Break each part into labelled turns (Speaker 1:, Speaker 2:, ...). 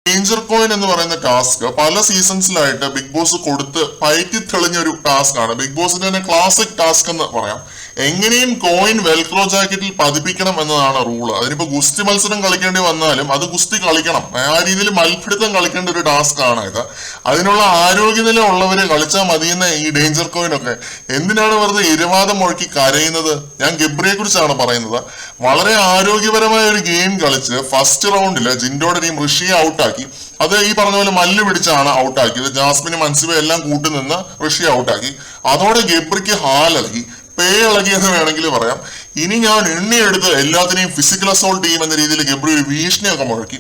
Speaker 1: Danger coin എന്ന് പറയുന്ന task പല സീസൺസിലായിട്ട് ബിഗ് ബോസ് കൊടുത്ത് പയറ്റി തെളിഞ്ഞ ഒരു ടാസ്ക് ആണ്. ബിഗ് ബോസിന്റെ തന്നെ ക്ലാസിക് ടാസ്ക് എന്ന് പറയാം. എങ്ങനെയും കോയിൻ വെൽക്രോ ജാക്കറ്റിൽ പതിപ്പിക്കണം എന്നതാണ് റൂള്. അതിനിപ്പോ ഗുസ്തി മത്സരം കളിക്കേണ്ടി വന്നാലും അത് ഗുസ്തി കളിക്കണം. ആ രീതിയിൽ മൽപിടുത്തം കളിക്കേണ്ട ഒരു ടാസ്ക് ആണ് ഇത്. അതിനുള്ള ആരോഗ്യനില ഉള്ളവര് കളിച്ചാൽ മതിയെന്ന ഈ ഡേഞ്ചർ കോയിൻ ഒക്കെ എന്തിനാണ് വെറുതെ ഇരവാദം മുഴക്കി കരയുന്നത്? ഞാൻ ഗബ്രിയെ കുറിച്ചാണ് പറയുന്നത്. വളരെ ആരോഗ്യപരമായ ഒരു ഗെയിം കളിച്ച് ഫസ്റ്റ് റൗണ്ടില് ജിൻഡോയുടെ ടീം ഋഷിയെ ഔട്ടാക്കി. അത് ഈ പറഞ്ഞ പോലെ മല്ല് പിടിച്ചാണ് ഔട്ടാക്കിയത്. ജാസ്മിനും മൻസിബയും എല്ലാം കൂട്ടുനിന്ന് ഋഷിയെ ഔട്ടാക്കി. അതോടെ ഗബ്രിക്ക് ഹാലിളകി, പേ ഇളകി എന്ന് വേണമെങ്കിൽ പറയാം. ഇനി ഞാൻ എണ്ണിയെടുത്ത് എല്ലാത്തിനെയും ഫിസിക്കൽ അസോൾട്ട് ചെയ്യും എന്ന രീതിയിൽ ഗബ്രി ഒരു ഭീഷണിയൊക്കെ മുഴക്കി.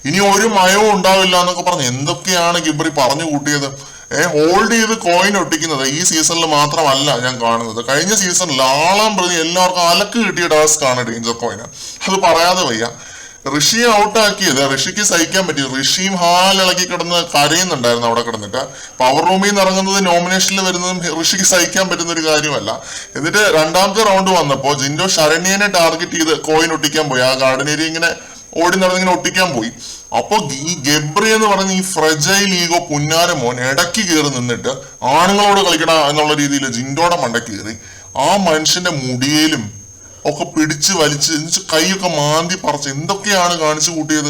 Speaker 1: ഇനി ഒരു മയവും ഉണ്ടാവില്ല എന്നൊക്കെ പറഞ്ഞ് എന്തൊക്കെയാണ് ഗബ്രി പറഞ്ഞു കൂട്ടിയത്. ഹോൾഡ് ചെയ്ത് കോയിൻ ഒട്ടിക്കുന്നത് ഈ സീസണിൽ മാത്രമല്ല ഞാൻ കാണുന്നത്. കഴിഞ്ഞ സീസണിൽ ആളാം പ്രതി എല്ലാവർക്കും അലക്ക് കിട്ടിയ ടാസ്ക് ആണ് ഡേഞ്ചർ കോയിന്. അത് പറയാതെ വയ്യ. ഋഷിയെ ഔട്ടാക്കിയത് ഋഷിക്ക് സഹിക്കാൻ പറ്റി. ഋഷിയും ഹാലിളക്കി കിടന്ന് കരയുന്നുണ്ടായിരുന്നു അവിടെ കിടന്നിട്ട്. പവർ റൂമിൽ നിന്ന് ഇറങ്ങുന്നത് നോമിനേഷനിൽ വരുന്നതും ഋഷിക്ക് സഹിക്കാൻ പറ്റുന്ന ഒരു കാര്യമല്ല. എന്നിട്ട് രണ്ടാമത്തെ റൗണ്ട് വന്നപ്പോ ജിൻഡോ ശരണ്യനെ ടാർഗറ്റ് ചെയ്ത് കോയിൻ ഒട്ടിക്കാൻ പോയി. ആ ഗാർഡൻ ഏരിയ ഇങ്ങനെ ഓടി നടന്നിങ്ങനെ ഒട്ടിക്കാൻ പോയി. അപ്പൊ ഈ ഗബ്രി എന്ന് പറയുന്ന ഈ ഫ്രജൈൽ ഈഗോ പുന്നാരമോൻ ഇടയ്ക്ക് കയറി നിന്നിട്ട് ആണുങ്ങളോട് കളിക്കണ എന്നുള്ള രീതിയിൽ ജിൻഡോടെ മണ്ടയ്ക്ക് കയറി ആ മനുഷ്യന്റെ മുടിയിലും ഒക്കെ പിടിച്ച് വലിച്ച് കൈയൊക്കെ മാന്തി പറിച്ച് എന്തൊക്കെയാണ് കാണിച്ചു കൂട്ടിയത്.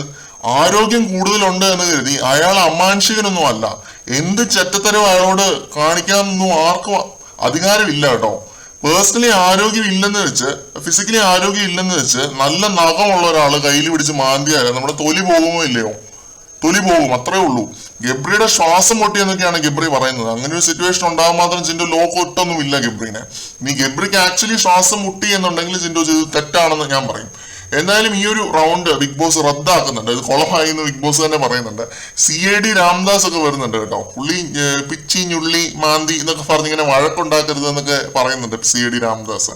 Speaker 1: ആരോഗ്യം കൂടുതലുണ്ട് എന്ന് കരുതി അയാൾ അമാനുഷികനൊന്നും അല്ല. എന്ത് ചെറ്റത്തരവും അയാളോട് കാണിക്കാനൊന്നും ആർക്കും അധികാരമില്ല കേട്ടോ. പേഴ്സണലി ആരോഗ്യം ഇല്ലെന്ന് വെച്ച്, ഫിസിക്കലി ആരോഗ്യം ഇല്ലെന്ന് വെച്ച് നല്ല നഖമുള്ള ഒരാള് കയ്യിൽ പിടിച്ച് മാന്തിയാലും നമ്മുടെ തൊലി പോകുമോ ഇല്ലയോ? തൊലി പോകും, അത്രേ ഉള്ളൂ. ഗബ്രിയുടെ ശ്വാസം പൊട്ടിയെന്നൊക്കെയാണ് ഗബ്രി പറയുന്നത്. അങ്ങനെ ഒരു സിറ്റുവേഷൻ ഉണ്ടാകാൻ മാത്രം ജിൻഡോ ലോക്ക് ഒട്ടൊന്നും ഇല്ല ഗബ്രിനെ. ഇനി ഗബ്രിക്ക് ആക്ച്വലി ശ്വാസം മുട്ടി എന്നുണ്ടെങ്കിൽ ജിൻഡോ ചെയ്ത് തെറ്റാണെന്ന് ഞാൻ പറയും. എന്തായാലും ഈ ഒരു റൗണ്ട് ബിഗ് ബോസ് റദ്ദാക്കുന്നുണ്ട്. ഇത് കുളമായി എന്ന് ബിഗ് ബോസ് തന്നെ പറയുന്നുണ്ട്. CID രാംദാസ് ഒക്കെ വരുന്നുണ്ട് കേട്ടോ. പുള്ളി പിച്ചി ഞുള്ളി മാന്തി എന്നൊക്കെ പറഞ്ഞ് ഇങ്ങനെ വഴക്കുണ്ടാക്കരുത് എന്നൊക്കെ പറയുന്നുണ്ട് CID രാംദാസ്.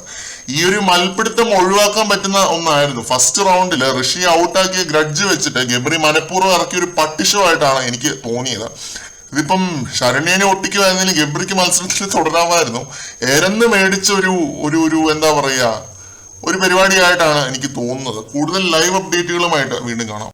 Speaker 1: ഈ ഒരു മൽപിടുത്തം ഒഴിവാക്കാൻ പറ്റുന്ന ഒന്നായിരുന്നു. ഫസ്റ്റ് റൗണ്ടിൽ ഋഷിയെ ഔട്ടാക്കിയ ഗ്രഡ്ജ് വെച്ചിട്ട് ഗബ്രി മനഃപൂർവ്വം ഇറക്കിയ ഒരു പട്ടിഷോ ആയിട്ടാണ് എനിക്ക് തോന്നിയത്. ഇതിപ്പം ശരണ്യനെ ഒട്ടിക്കുമായിരുന്നെങ്കിൽ ഗബ്രിക്ക് മത്സരത്തിൽ തുടരാമായിരുന്നു. എരന്ന് മേടിച്ച ഒരു എന്താ പറയാ ഒരു പരിപാടിയായിട്ടാണ് എനിക്ക് തോന്നുന്നത്. കൂടുതൽ ലൈവ് അപ്ഡേറ്റുകളുമായിട്ട് വീണ്ടും കാണാം.